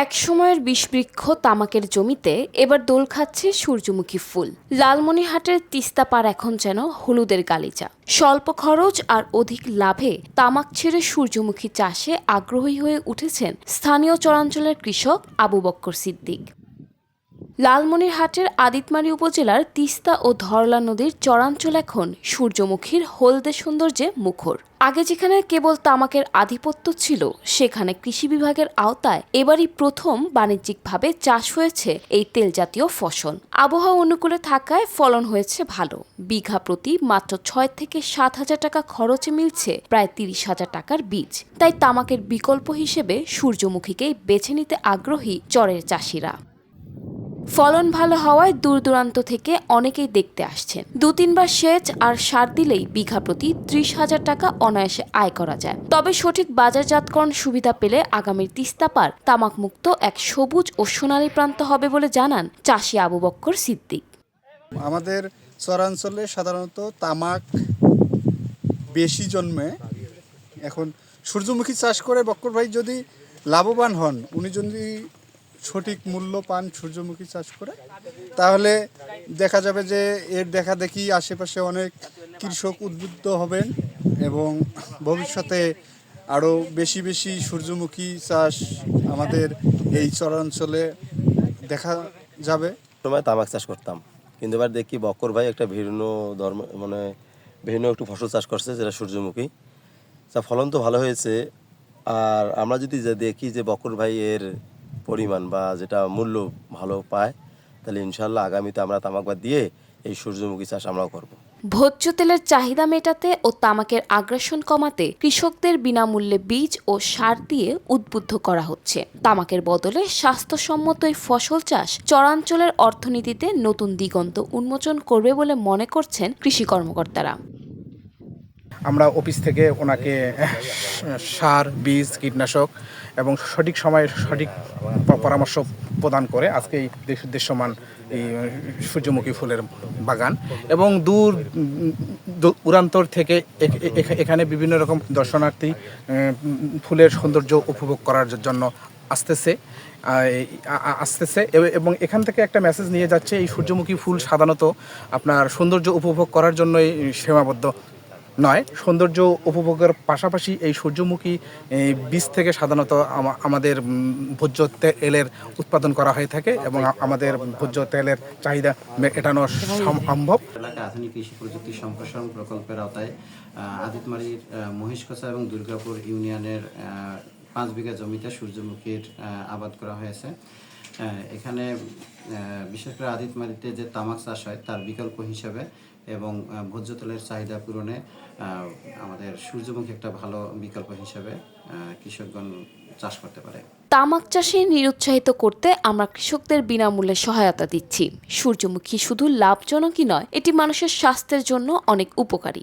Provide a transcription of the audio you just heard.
এক সময়ের বিষবৃক্ষ তামাকের জমিতে এবার দোল খাচ্ছে সূর্যমুখী ফুল। লালমনিরহাটের তিস্তা পার এখন যেন হলুদের গালিচা। স্বল্প খরচ আর অধিক লাভে তামাক ছেড়ে সূর্যমুখী চাষে আগ্রহী হয়ে উঠেছেন স্থানীয় চরাঞ্চলের কৃষক আবু বক্কর সিদ্দিক। লালমনিরহাটের আদিতমারী উপজেলার তিস্তা ও ধরলা নদীর চরাঞ্চল এখন সূর্যমুখীর হলদে সৌন্দর্যে মুখর। আগে যেখানে কেবল তামাকের আধিপত্য ছিল, সেখানে কৃষি বিভাগের আওতায় এবারই প্রথম বাণিজ্যিকভাবে চাষ হয়েছে এই তেলজাতীয় ফসল। আবহাওয়া অনুকূলে থাকায় ফলন হয়েছে ভালো। বিঘা প্রতি মাত্র ৬ থেকে ৭ হাজার টাকা খরচে মিলছে প্রায় ৩০,০০০ টাকার বীজ। তাই তামাকের বিকল্প হিসেবে সূর্যমুখীকেই বেছে নিতে আগ্রহী চরের চাষিরা। ফলন ভালো হওয়ায় দূর দূরান্ত থেকে অনেকেই দেখতে আসছেন। ২-৩ বার সেচ আর সার দিলেই বিঘা প্রতি ৩০,০০০ টাকা অনায়াসে আয় করা যায়। তবে সঠিক বাজারজাতকরণ সুবিধা পেলে আগামীর তিস্তা পার তামাকমুক্ত এক সবুজ ও সোনালী প্রান্ত হবে বলে জানান চাষি আবু বক্কর সিদ্দিক। আমাদের চরাঞ্চলে সাধারণত তামাক বেশি জন্মে। এখন সূর্যমুখী চাষ করে বক্কর ভাই যদি লাভবান হন, উনি যদি সঠিক মূল্য পান সূর্যমুখী চাষ করে, তাহলে দেখা যাবে যে এর দেখা দেখি আশেপাশে অনেক কৃষক উদ্বুদ্ধ হবেন এবং ভবিষ্যতে আরও বেশি বেশি সূর্যমুখী চাষ আমাদের এই চরাঞ্চলে দেখা যাবে। সময় তামাক চাষ করতাম, কিন্তু এবার দেখি বক্কর ভাই একটা ভিন্ন ধর্ম ভিন্ন একটু ফসল চাষ করছে, যেটা সূর্যমুখী। তা ফলন তো ভালো হয়েছে। আর আমরা যদি দেখি যে বক্কর ভাই এর পরিমাণ বা যেটা মূল্য ভালো পায়, তাহলে ইনশাল্লাহ আগামীতে আমরা তামাক বাদ দিয়ে এই সূর্যমুখী চাষ আমরাও করব। ভোজ্য তেলের চাহিদা মেটাতে ও তামাকের আগ্রাসন কমাতে কৃষকদের বিনামূল্যে বীজ ও সার দিয়ে উদ্বুদ্ধ করা হচ্ছে। তামাকের বদলে স্বাস্থ্যসম্মত এই ফসল চাষ চরাঞ্চলের অর্থনীতিতে নতুন দিগন্ত উন্মোচন করবে বলে মনে করছেন কৃষি কর্মকর্তারা। আমরা অফিস থেকে ওনাকে সার, বীজ, কীটনাশক এবং সঠিক সময়ে সঠিক পরামর্শ প্রদান করে আজকে এই দৃশ্যমান এই সূর্যমুখী ফুলের বাগান, এবং দূর দূরান্তর থেকে এখানে বিভিন্ন রকম দর্শনার্থী ফুলের সৌন্দর্য উপভোগ করার জন্য আসতেছে এবং এখান থেকে একটা মেসেজ নিয়ে যাচ্ছে, এই সূর্যমুখী ফুল সাধারণত আপনার সৌন্দর্য উপভোগ করার জন্যই সীমাবদ্ধ নয়। সৌন্দর্য উপভোগের পাশাপাশি এই সূর্যমুখী বীজ থেকে সাধারণত আমাদের ভোজ্য তেলের উৎপাদন করা হয়ে থাকে এবং আমাদের ভোজ্য তেলের চাহিদা মেটানো সম্ভব। এলাকায় আধুনিক কৃষি প্রযুক্তি সম্প্রসারণ প্রকল্পের আওতায় আদিতমারীর মহিষকচা এবং দুর্গাপুর ইউনিয়নের 5 বিঘা জমিতে সূর্যমুখীর আবাদ করা হয়েছে। এখানে বিশেষ করে আদিতমারীতে যে তামাক চাষ হয় তার বিকল্প হিসেবে এবং ভোজ্য তেলের চাহিদা পূরণে আমাদের সূর্যমুখী একটা ভালো বিকল্প হিসেবে কৃষকগণ চাষ করতে পারে। তামাক চাষে নিরুৎসাহিত করতে আমরা কৃষকদের বিনামূল্যে সহায়তা দিচ্ছি। সূর্যমুখী শুধু লাভজনকই নয়, এটি মানুষের স্বাস্থ্যের জন্য অনেক উপকারী।